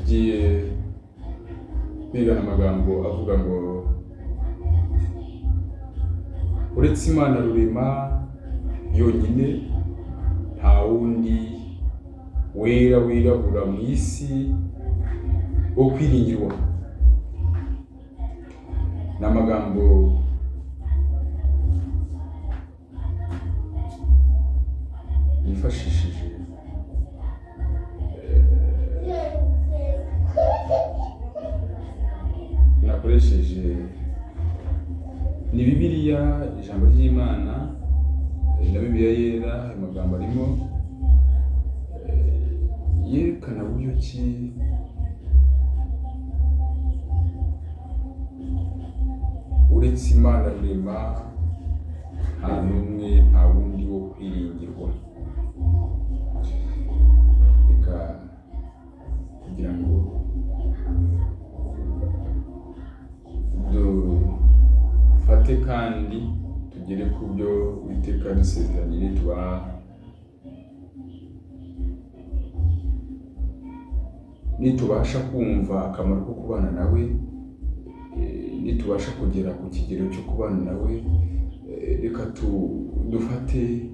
tugiye kwigana amagambo avuga ngo uretse Imana rurema yonyine nta wundi wera wirabura mu isi wo kwiringirwa. Ni amagambo yifashishije nakoresheje ni Bibiliya, ijambo ry'Imana na Bibiliya yera. Ayo magambo arimo yerekana buryo ki uretse Imana rurema nta n'umwe, nta wundi wo kwiringirwa. Reka kugira ngo dufate kandi tugere ku byo Uwiteka yadusezeranyije, nitubasha kumva akamaro ko kubana nawe, nitubasha kugera ku kigero cyo kubana nawe, reka dufate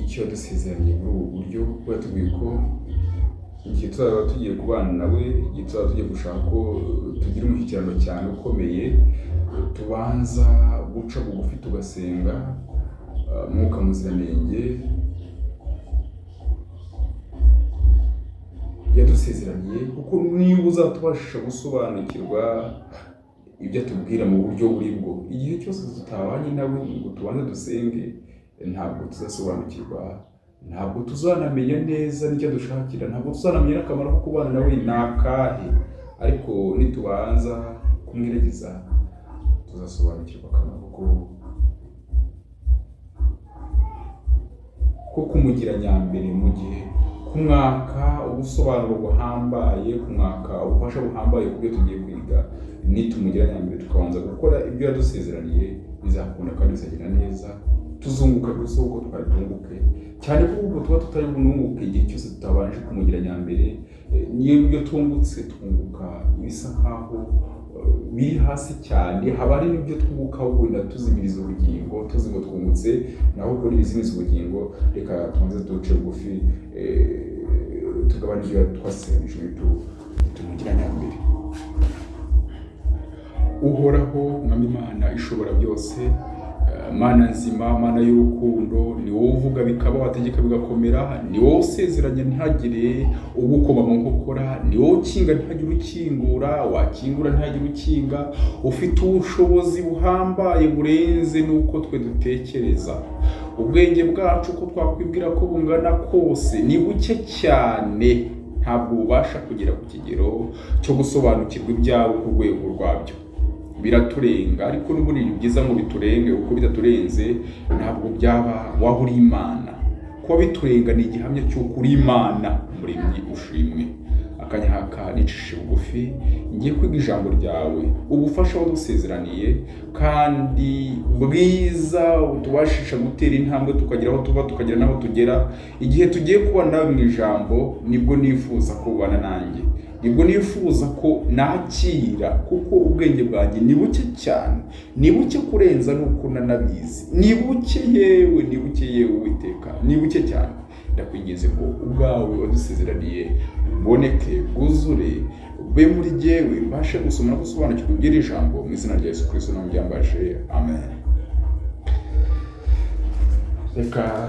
icyo yadusezeranye muri ubu buryo. Kuko yatubwiye ko igihe tuzaba tugiye kubana nawe, igihe tuzaba tugiye gushaka ko tugira umushyikirano cyane ukomeye, tubanza guca bugufi tugasenga Mwuka Muziranenge yadusezeraniye. Kuko niba uzatubasha gusobanukirwa ibyo atubwira mu buryo buri bwo, igihe cyose tutabanye nawe ngo tubanze dusenge, ntabwo tuzasobanukirwa, ntabwo tuzanamenya neza n'icyo dushakira, ntabwo tuzanamenya akamaro ko kubana nawe ni akahe. Ariko nitubanza kumwiragiza tuzasobanukirwa akamaro ko kumugira nyambere mu gihe kumwaka ubusobanuro buhambaye, kumwaka ubufasha buhambaye ku byo tugiye kwiga. Nitumugira nyambere tukabanza gukora ibyo yadusezeraniye, bizakunda kandi bizagira neza, tuzunguka gusa uko twari bunguke, cyane ko ubwo tuba tutari bununguke igihe cyose tutabanje kumugira nyambere. Niyo ibyo tungutse twunguka ibisa nkaho biri hasi cyane, haba hari n'ibyo twunguka wenda tuzimiriza ubugingo, tuzi ngo twungutse, naho ubwo n'ibizimiza ubugingo. Reka tubanze duce bugufi tugabane ibyo twasezeranije, tumugira nyambere. Uhoraho Mwami Imana ishobora byose, Mana nzima, Mana y'urukundo, ni wowe uvuga bikaba, wategeka bigakomera, ni wowe usezeranya ntihagire ugukoma mu nkokora, ni wowe ukinga ntihagire ukingura, wakingura ntihagire ukinga, ufite ubushobozi buhambaye burenze n'uko twe dutekereza. Ubwenge bwacu uko twakwibwira ko bungana kose ni buke cyane, ntabwo bubasha kugera ku kigero cyo gusobanukirwa ibyawe ku rwego rwabyo. Biraturenga, ariko n'ubundi ni byiza ngo biturenge, uko bitaturenze ntabwo byaba waba uri Imana. Kuba biturenga ni igihamya cy'uko uri Imana Muremyi ushimwe. Akanya haka nicishije bugufi, ngiye kwiga ijambo ryawe, ubufasha wadusezeraniye kandi bwiza, utubashisha gutera intambwe tukagera aho tuba, tukagera n'aho tugera. Igihe tugiye kubana nawe mu ijambo, nibwo nifuza kubana nanjye, nibwo nifuza ko nakira, kuko ubwenge bwanjye ni buke cyane, ni buke kurenza nuko nanabizi, ni buke yewe Uwiteka, ni buke cyane. Ndakwinginze ngo ubwawe wadusezeraniye buboneke, bwuzure, bube muri jyewe, mbashe gusoma no gusobanukirwa iby'iri jambo, mu izina rya Yesu Kristo namuryambaje, amen. Reka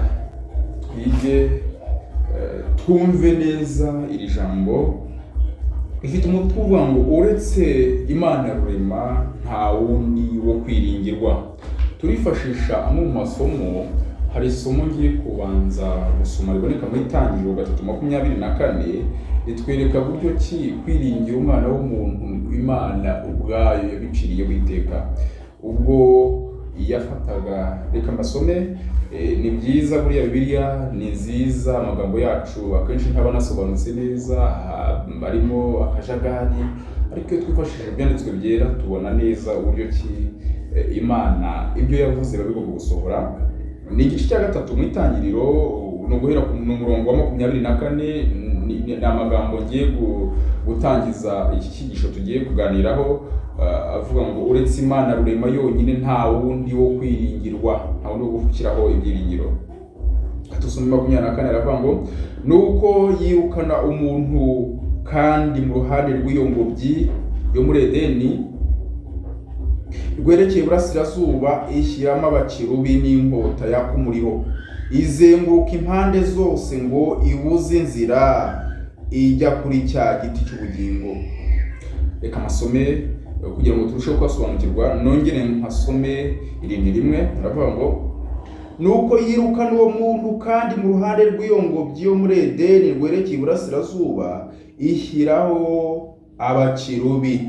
twige twumve neza iri jambo. Ifite umutwe uvuga ngo uretse Imana rurema nta wundi wo kwiringirwa. Turifashisha amwe mu masomo. Hari isomo ngiye kubanza gusoma riboneka mu Itangiriro 3:24, ritwereka buryo ki kwiringira umwana w'umuntu Imana ubwayo yabiciriye witeka. Ubwo yafataga, reka mbasome, ni byiza buriya Bibiliya ni nziza, amagambo yacu akenshi ntaba nasobanutse neza, barimo akajagari, ariko iyo twifashishije ibyanditswe byera tubona neza uburyo ki Imana ibyo yavuze biba bigomba gusohora. Ni igice cya 3 mu Itangiriro, no guhera ku murongo wa 24 ni amagambo ngiye gutangiza iki cyigisho tugiye kuganiraho, avuga ngo uretse Imana rurema yonyine nta wundi wo kwiringirwa, nta wundi wo gukiraho ibyiringiro. Tusome 24 aravuga ngo nuko yirukana umuntu kandi mu ruhande rw'iyo ngobyi yo muri Edeni rwerekeye iburasirazuba ishyiramo abakerubi n'inkota yaka umuriro, izenguruka impande zose ngo ibuze inzira ijya kuri cya giti cy'ubugingo. Reka masome kugira ngo turusheho kwasobanukirwa, nongere mpasome irindi rimwe. Aravuga ngo nuko yirukana uwo muntu kandi mu ruhande rw'iyo ngobyi yo muri Edeni rwerekeye iburasirazuba ishyiraho abakerubi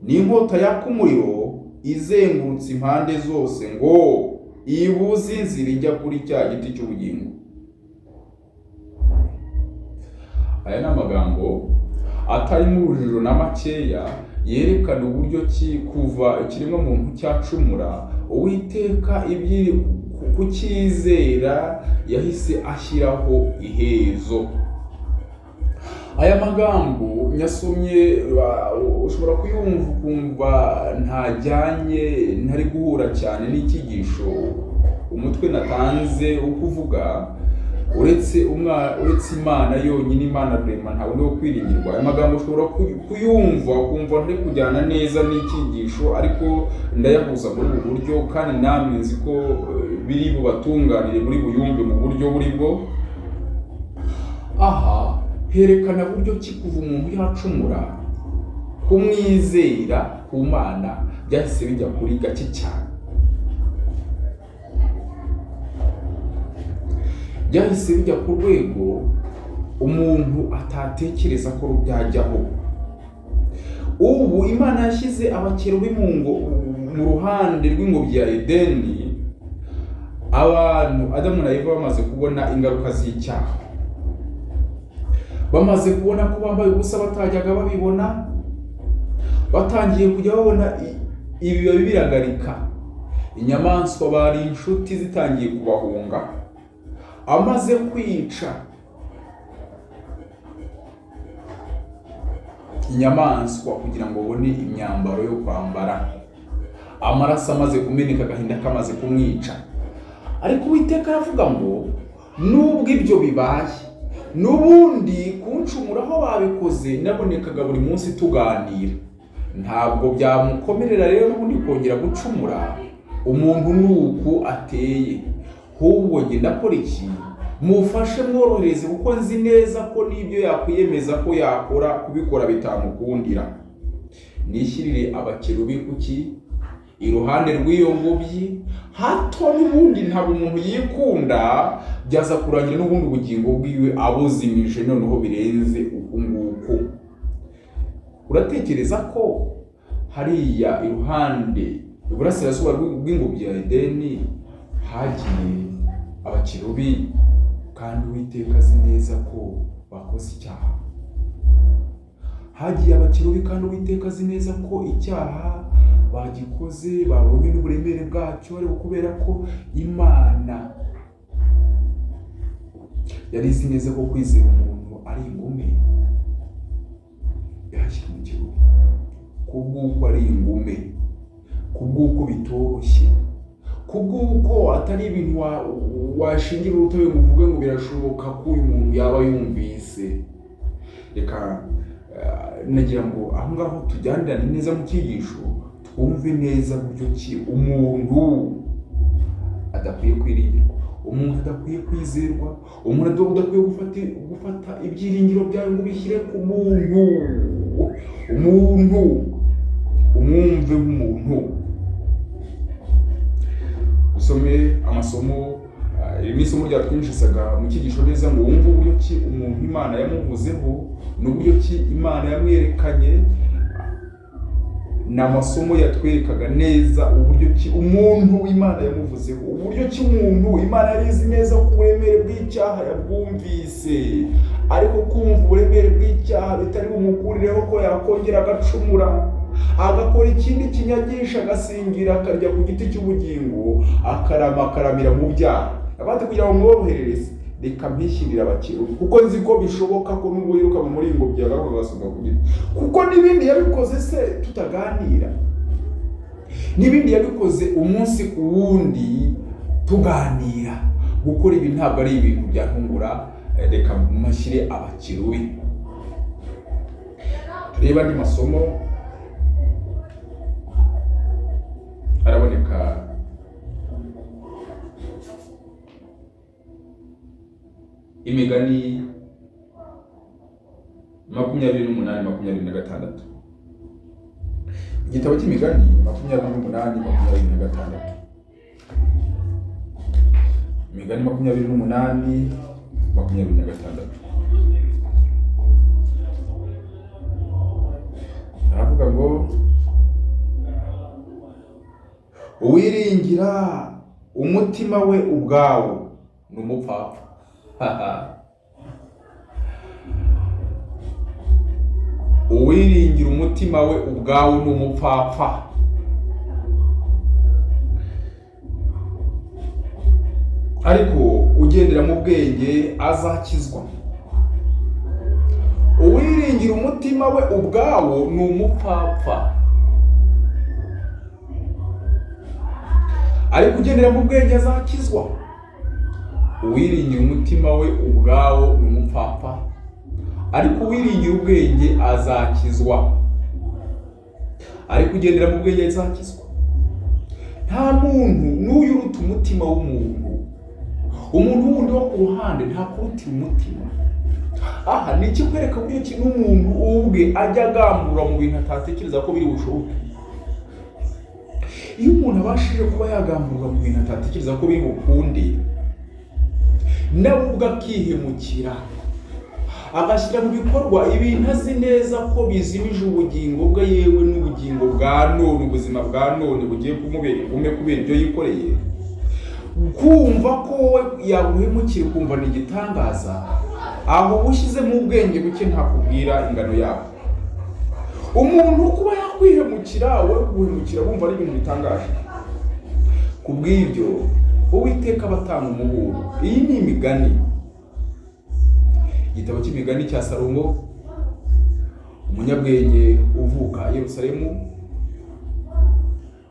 n'inkota yaka umuriro, izengurutse impande zose ngo ibuze inzira ijya kuri cya giti cy'ubugingo. Aya ni amagambo atarimo urujijo na makeya, yerekana uburyo ki kuva ikiremwa muntu cyacumura Uwiteka ibyiri kucyizera yahise ashyiraho iherezo. Aya magambo nyasomye ushobora kuyumva ukumva ntajyanye, ntari guhura cyane n'icyigisho umutwe natanze ukuvuga uretse Imana yonyine, Imana rurema nta wundi wo kwiringirwa. Aya magambo ushobora kuyumva ukumva ntari kujyana neza n'icyigisho, ariko ndayahuza muri ubu buryo kandi namwe nzi ko biri bubatunganire muri buyumve mu buryo buri bwo. Aha herekana buryo ki kuva umuntu yacumura kumwizera ku Mana byahise bijya kuri gake cyane, byahise bijya ku rwego umuntu atatekereza ko byajyaho. Ubu Imana yashyize abakerubi mu ruhande rw'ingobyi ya Edeni. Abantu Adamu na Eva bamaze kubona ingaruka z'icyaha, bamaze kubona ko bambaye ubusa batajyaga babibona, batangiye kujya babona ibibabi biragarika, inyamaswa bari inshuti zitangiye kubahunga, amaze kwica inyamaswa kugira ngo babone imyambaro yo kwambara, amaraso amaze kumeneka, agahinda kamaze kumwica. Ariko Uwiteka aravuga ngo nubwo ibyo bibaye, n'ubundi kuncumuraho babikoze nabonekaga buri munsi tuganira, ntabwo byamukomerera rero n'ubundi kongera gucumura. Umuntu nuko ateye, ahubwo njye ndakora iki? Mufashe mworohereze, kuko nzi neza ko n'ibyo yakwiyemeza ko yakora kubikora bitamukundira. Nishyirire abakerubi kuki iruhande rw'iyo ngobyi, hato n'ubundi ntabwo umuntu yikunda byaza kurangira n'ubundi ubugingo bwiwe abuzimije noneho birenze uku nguku. Uratekereza ko hariya iruhande iburasirazuba bw'ingobyi ya Edeni hagiye abakerubi, kandi Uwiteka azi neza ko bakoze icyaha. Hagiye abakerubi kandi Uwiteka azi neza ko icyaha bagikoze, babonye n'uburemere bwacyo, ariko kubera ko Imana yari izi neza ko kwizera umuntu ari ingume, yahashyira mu kirubi kubw'uko ari ingume, kubw'uko bitoroshye, kubw'uko atari ibintu washingira urutobe ngo uvuge ngo birashoboka ko uyu muntu yaba yumvise. Reka nagira ngo aho ngaho tujyanirane neza mu cyigisho, twumve neza buryo ki umuntu adakwiye kwiringirwa, umuntu adakwiye kwizerwa, umuntu adakwiye gufata ibyiringiro byawe ngo bishyire ku muntu. Umuntu umwumve nk'umuntu. Usome amasomo, iri isomo ryatwinjizaga mu cyigisho neza ngo wumve uburyo ki umuntu Imana yamuvuzeho n'uburyo ki Imana yamwerekanye. N'amasomo yatwerekaga neza uburyo ki umuntu Imana yamuvuzeho, uburyo ki umuntu Imana yarizi neza ko uburemere bw'icyaha yabwumvise, ariko kumva uburemere bw'icyaha bitari bumukurireho ko yakongera agacumura, agakora ikindi kinyagisha, agasingira akarya ku giti cy'ubugingo, akaramira mu byaha. Abandi kugira ngo mworoherereze reka mpishyirira abakerubi, kuko nzi ko bishoboka ko nubwo yiruka mu muringo byagaruka agasonga ku giti, kuko n'ibindi yabikoze se tutaganira, n'ibindi yabikoze umunsi ku wundi tuganira. Gukora ibi ntabwo ari ibintu byantungura, reka mashyire abakerubi. Tureba andi masomo araboneka Imigani 28-26. Igitabo cy'Imigani 28-26. Imigani 28-26. Aravuga ngo uwiringira umutima we ubwawo ni umupfapfa. Uwiringira umutima we ubwawo ni umupfapfa. Ariko ugendera mu bwenge azakizwa. Uwiringira umutima we ubwawo ni umupfapfa. Ariko ugendera mu bwenge azakizwa. Uwiringira umutima we ubwawo ni umupfapfa, ariko uwiringira ubwenge azakizwa. Ariko ugendera mu bwenge azakizwa. Nta muntu n'uyuruta umutima w'umuntu. Umuntu wundi wo ku ruhande nta kurutira umutima. Aha ni ikikwereka buryo ki n'umuntu ubwe ajya agambura mu bintu atatekereza ko biri bushoboke. Iyo umuntu abashije kuba yagambura mu bintu atatekereza ko biri bukunde, nawe ubwo akihemukira, agashyira mu bikorwa ibintu azi neza ko bizimije ubugingo bwe, yewe n'ubugingo bwa none, ubuzima bwa none bugiye kumubera ingume kubera ibyo yikoreye. Kumva ko yaguhemukira ukumva ni igitangaza, aho ushyize mu bwenge buke ntakubwira ingano yabo. Umuntu kuba yakwihemukira, we guhemukira bumva ari ibintu bitangaje. Kubw'ibyo Uwiteka batanga umuburo. Iyi ni Imigani, igitabo cy'Imigani cya Salomo, umunyabwenge uvuka i Yerusalemu,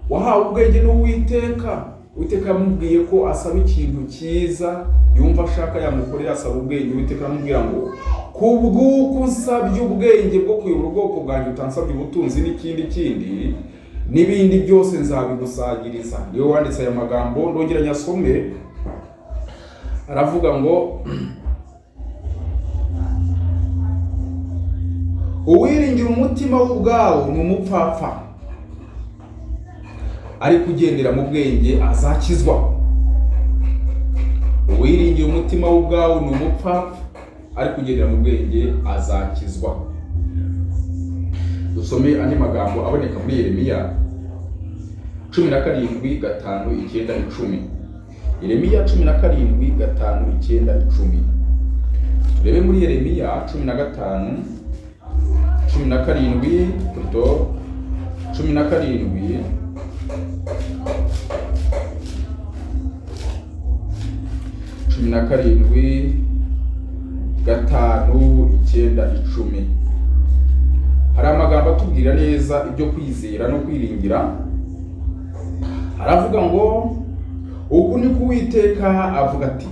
wahawe ubwenge n'Uwiteka. Uwiteka yamubwiye ko asaba ikintu cyiza yumva ashaka yamukorera, asaba ubwenge. Uwiteka aramubwira ngo kubw'uko nsabye ubwenge bwo kuyobora ubwoko bwanjye, utansabye ubutunzi n'ikindi n'ibindi byose nzabigusagiriza. Niyo wanditse aya magambo, ndongera nyasome. Aravuga ngo uwiringira umutima w'ubwawo ni umupfapfa, ariko ugendera mu bwenge azakizwa. Uwiringira umutima w'ubwawo ni umupfapfa, ariko ugendera mu bwenge azakizwa. Dusome andi magambo aboneka muri Yeremiya 17:5-9-10. Yeremiya 17:5-9-10. Turebe muri Yeremiya 17:7 5-9-10. Hari amagambo atubwira neza ibyo kwizera no kwiringira. Aravuga ngo uku ni ko Uwiteka avuga ati,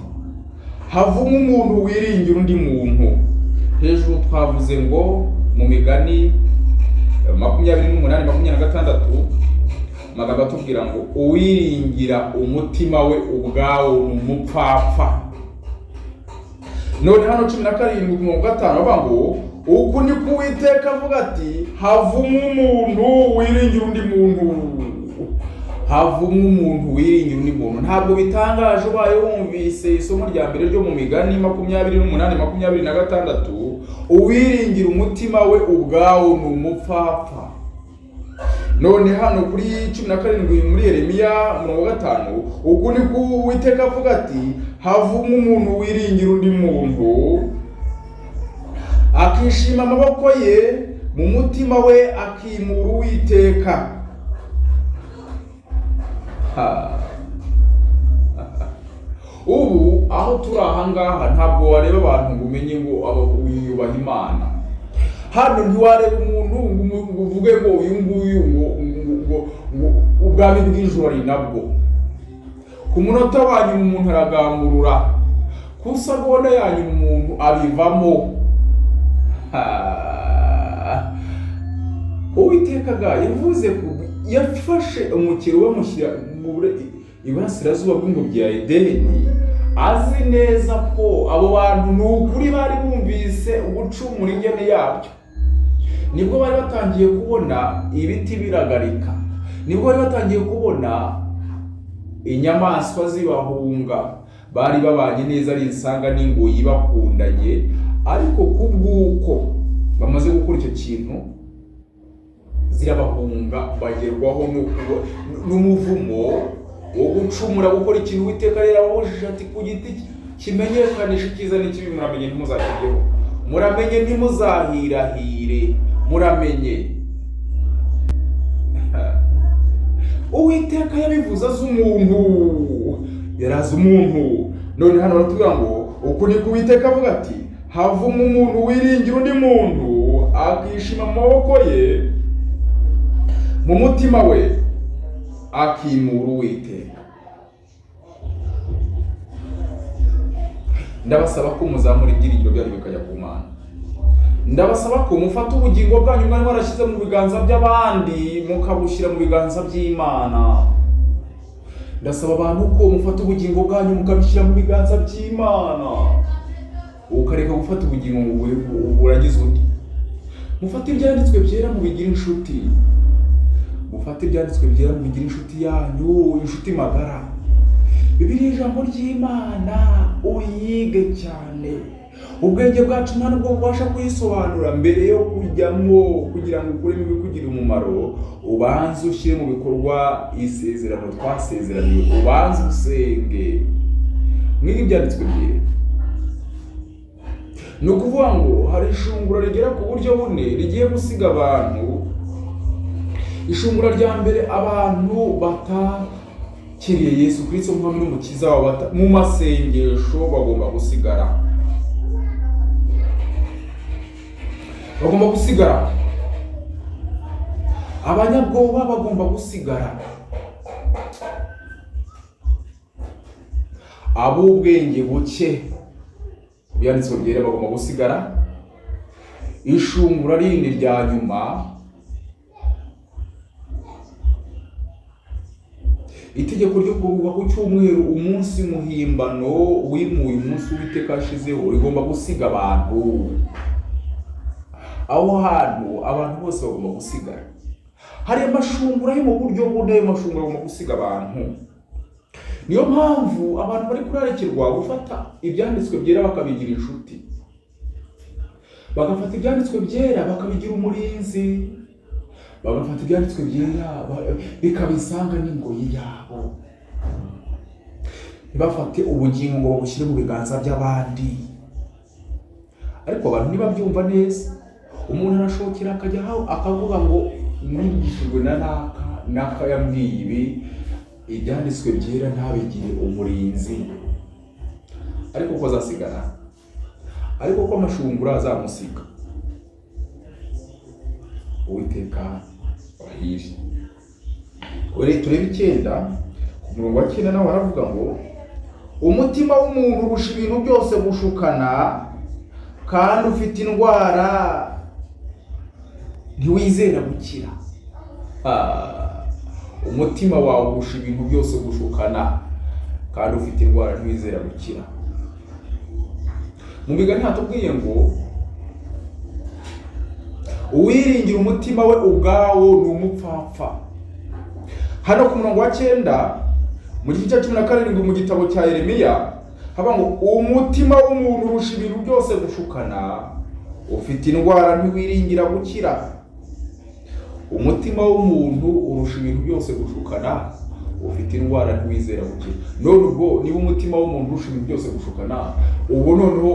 havumwe umuntu wiringira undi muntu. Hejuru twavuze ngo mu Migani 28-26 amagambo atubwira ngo uwiringira umutima we ubwawo ni umupfapfa. None hano 17:5 avuga ngo uku ni ko Uwiteka avuga ati, havumwe umuntu wiringira undi muntu. Havumwe umuntu wiringira undi muntu. Ntabwo bitangaje ubaye wumvise isomo rya mbere ryo mu Migani 28-26, uwiringira umutima we ubwawo ni umupfapfa. None hano kuri 17 muri Yeremiya 5, uku ni ko Uwiteka avuga ati, havumwe umuntu wiringira undi muntu, akishima amaboko ye, mu mutima we akimura Uwiteka. ubu aho turi aha ngaha ntabwo wareba abantu ngo umenye ngo wiyubaha Imana. Hano ntiwareba umuntu ngo uvuge ngo uyu nguyu ngo ubwami bw'ijuru ari nabwo. Ku munota wanyu umuntu aragamurura, ku segonda yanyu umuntu abivamo. Uwiteka yavuze ko yafashe umukiro bamushyira mu iburasirazuba bw'ingobyi ya Edeni, azi neza ko abo bantu ni ukuri bari bumvise ugucumura ingene yabyo. Nibwo bari batangiye kubona ibiti biragarika, nibwo bari batangiye kubona inyamaswa zibahunga. Bari babanye neza ari insanga n'ingoyi bakundanye, ariko kubw'uko bamaze gukora icyo kintu zirabahunga, bagerwaho n'umuvumo wo gucumura, gukora ikintu Uwiteka rero ababujije ati ku giti kimenyekanisha icyiza n'ikibi muramenye ntimuzakiryeho, muramenye ntimuzahirahire, muramenye. Uwiteka yabivuze azi umuntu, yarazi umuntu. None hano baratubwira ngo uku ni ko Uwiteka avuga ati havuma umuntu wiringira undi muntu akishima mu maboko ye, mu mutima we akimura Uwiteka. Ndabasaba ko muzamura ibyiringiro byanyu bikajya ku Mana. Ndabasaba ko mufata ubugingo bwanyu mwari mwarashyize mu biganza by'abandi mukabushyira mu biganza by'Imana. Ndasaba abantu ko mufata ubugingo bwanyu mukabishyira mu biganza by'Imana, ukareka gufata ubugingo ngo buragize undi. Mufate ibyanditswe byera mu bigira inshuti, mufate ibyanditswe byera mu bigira inshuti yanyu, inshuti magara. Bibiliya ijambo ry'Imana uyige cyane. Ubwenge bwacu nta nubwo bubasha kuyisobanura mbere yo kujyamo, kugira ngo ukuremo ibikugira umumaro. Ubanze ushyire mu bikorwa isezerano twasezeraniye, ubanze usenge, mwige ibyanditswe byera. Ni ukuvuga ngo hari ishungura rigera ku buryo bune rigiye gusiga abantu. Ishungura rya mbere, abantu batakiriye Yesu Kristo nk'umwami n'umukiza wabo mu masengesho bagomba gusigara. Bagomba gusigara. Abanyabwoba bagomba gusigara. Ab'ubwenge buke byanditswe byera bagomba gusigara. Ishungura rindi rya nyuma, itegeko ryo kuruhuka ku cyumweru, umunsi muhimbano wimuye umunsi Uwiteka ashizeho, rigomba gusiga abantu. Aho hantu abantu bose bagomba gusigara. Hari amashungura yo mu buryo bune, ayo mashungura agomba gusiga abantu. Niyo mpamvu abantu bari kurarekirwa gufata ibyanditswe byera bakabigira inshuti, bagafata ibyanditswe byera bakabigira umurinzi, bagafata ibyanditswe byera bikabisanga n'ingoyi yabo. Ntibafate ubugingo ngo babushyire mu biganza by'abandi. Ariko abantu ntibabyumva neza. Umuntu arashokera akajya aho akavuga ngo nigishijwe na naka yambwiye ibi, ibyanditswe byera ntabigire umurinzi. Ariko ko azasigara, ariko ko amashungura azamusiga. Uwiteka bahiri. Turebe 9 ku murongo wa 9 naho baravuga ngo umutima w'umuntu urusha ibintu byose gushukana, kandi ufite indwara ntiwizera gukira. Umutima wawe urusha ibintu byose gushukana, kandi ufite indwara ntiwizera gukira. Mu migani hatubwiye ngo uwiringira umutima we ubwawo ni umupfapfa. Hano ku murongo wa 9 mu gice cya 17 mu gitabo cya Yeremiya haba ngo umutima w'umuntu urusha ibintu byose gushukana, ufite indwara ntiwiringira gukira. Umutima w'umuntu urusha ibintu byose gushukana, ufite indwara ntiwizera gukira. None ubwo niba umutima w'umuntu urusha ibintu byose gushukana, ubu noneho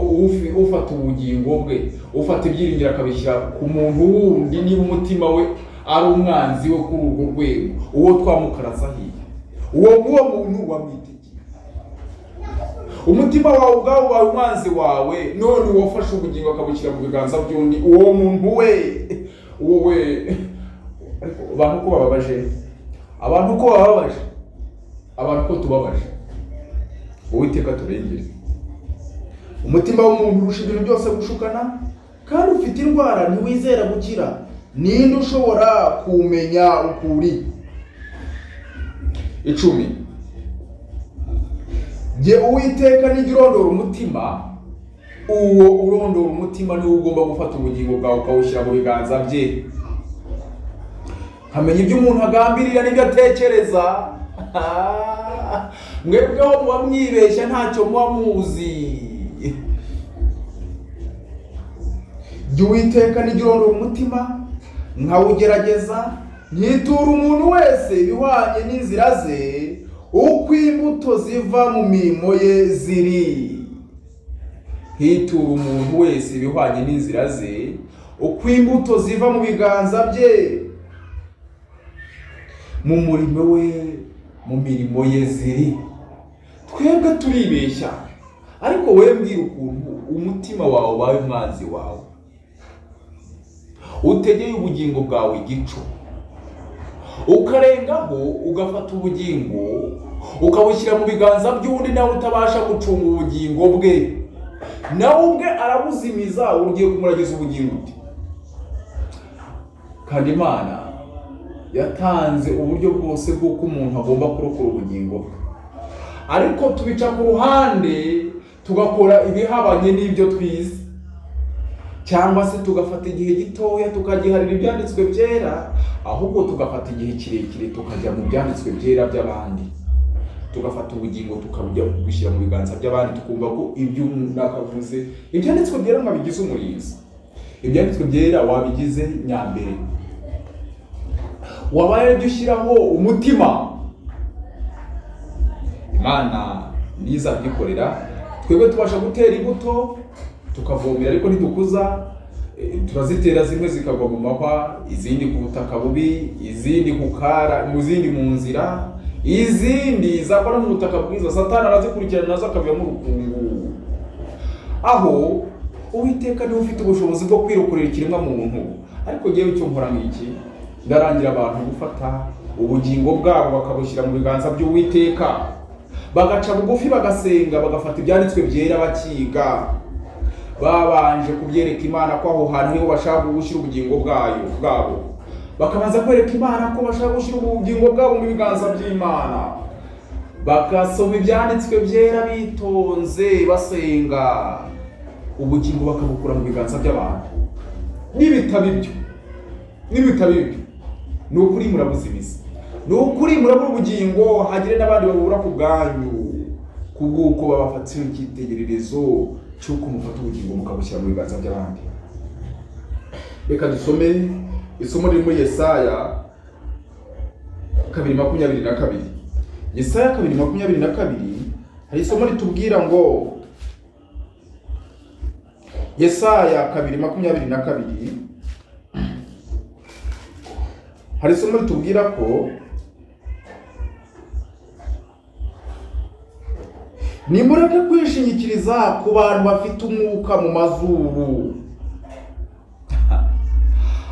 ufata ubugingo bwe, ufata ibyiringiro akabishyira ku muntu wundi, niba umutima we ari umwanzi we kuri urwo rwego, uwo twamukaraza hiye, uwo muntu wamwitikiye. umutima wawe ubwawe ubaye umwanzi wawe, none uwafashe ubugingo akabushyira mu biganza by'undi, uwo muntu we wowe abantu ko bababaje, abantu ko tubabaje. Uwiteka turengere. Umutima w'umuntu urusha ibintu byose gushukana, kandi ufite indwara ntiwizera gukira. Ninde ushobora kumenya ukuri? 10. Jye Uwiteka nijya urondora umutima, uwo urondora umutima niwe ugomba gufata ubugingo bwawe ukawushyira mu biganza bye. Hamenya ibyo umuntu agambirira n'ibyo atekereza. Mwebweho muba mwibeshya ntacyo muba muzi. Jye Uwiteka nijya urondora umutima nkawugerageza, nyitura umuntu wese ibihwanye n'inzira ze, uko imbuto ziva mu mirimo ye ziri. Hitura umuntu wese ibihwanye n'inzira ze, uko imbuto ziva mu biganza bye, mu murimo we, mu mirimo ye ziri. Twebwe turibeshya, ariko wewe mbwira ukuntu umutima wawe ubaye umwanzi wawe, utegeye ubugingo bwawe igico, ukarengaho ugafata ubugingo ukabushyira mu biganza by'undi nawe utabasha gucunga ubugingo bwe, nawe ubwe arabuzimiza. Ugiye kumuragiza ubugingo ute? Kandi Imana yatanze uburyo bwose bw'uko umuntu agomba kurokora ubugingo bwe, ariko tubica ku ruhande tugakora ibihabanye n'ibyo twize, cyangwa se tugafata igihe gitoya tukagiharira ibyanditswe byera, ahubwo tugafata igihe kirekire tukajya mu byanditswe byera by'abandi, tugafata ubugingo tukabujya gushyira mu biganza by'abandi, tukumva ko ibyo nakavuze ibyanditswe byera mwabigize umurinzi. Ibyanditswe byera wabigize nyambere, wabaye dushyiraho umutima. Imana nizabyikorera, twebwe tubasha gutera imbuto tukavomera, ariko ntidukuza. Turazitera, zimwe zikagwa mu mahwa, izindi ku butaka bubi, izindi kukara, mu zindi mu nzira, izindi zakora mu butaka bwiza. Satani arazikurikirana nazo akabiyamo urukungu. Aho Uwiteka niwe ufite ubushobozi bwo kwirokorera ikiremwa muntu. Ariko ngewe icyo nkora ngiki, ndarangira abantu gufata ubugingo bwabo bakabushyira mu biganza by'Uwiteka, bagaca bugufi bagasenga, bagafata ibyanditswe byera bakiga, babanje kubyereka Imana ko aho hantu niho bashaka gushyira ubugingo bwabo, bakabanza kwereka Imana ko bashaka gushyira ubugingo bwabo mu biganza by'Imana, bagasoma ibyanditswe byera bitonze basenga, ubugingo bakabukura mu biganza by'abantu. N'ibitabo ibyo ni ukuri murabuzimiza, ni ukuri murabura ubugingo, hagire n'abandi babura ku bwanyu, kubw'uko babafatira icyitegererezo cy'uko mufata ubugingo mukabushyira mu biganza by'abandi. Reka dusome isomo riri muri Yesaya 2:22. Yesaya 2:22 hari isomo ritubwira ngo, Yesaya 2:22 hari isomo ritubwira ko nimureke kwishingikiriza ku bantu bafite umwuka mu mazuru.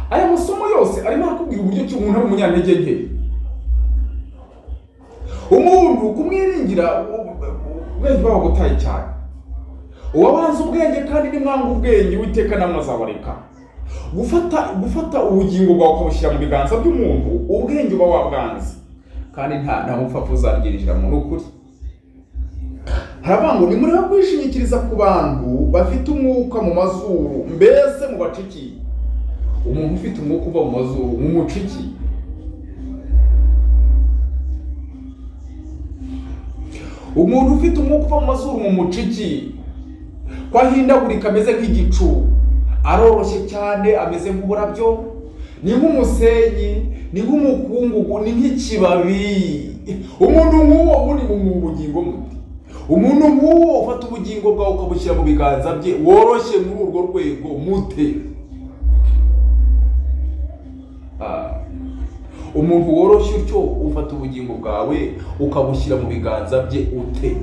Aya masomo yose arimo arakubwira uburyo ki umuntu ari umunyantege nke. Umuntu kumwiringira ubwenge bwawe butaye cyane. Uwabanza ubwenge kandi nimwanga ubwenge, Uwiteka namwe azabareka. Gufata ubugingo bwawe ukabushyira mu biganza by'umuntu, ubwenge uba wabwanze, kandi nta mupfapfa uzarigirira mu n'ukuri. Haravuga ngo nimureke kwishingikiriza ku bantu bafite umwuka mu mazuru, mbese mu baciki. Umuntu ufite umwuka uva mu mazuru, mu muciki. Umuntu ufite umwuka uva mu mazuru, mu muciki, ko ahindagurika ameze nk'igicu, aroroshye cyane, ameze nk'uburabyo, ni nk'umusenyi, ni nk'umukungugu, ni nk'ikibabi. Umuntu nk'uwo muri mu bugingo muti, umuntu nk'uwo ufata ubugingo bwawe ukabushyira mu biganza bye, woroshye muri urwo rwego mute? Umuntu woroshye utyo ufata ubugingo bwawe ukabushyira mu biganza bye ute?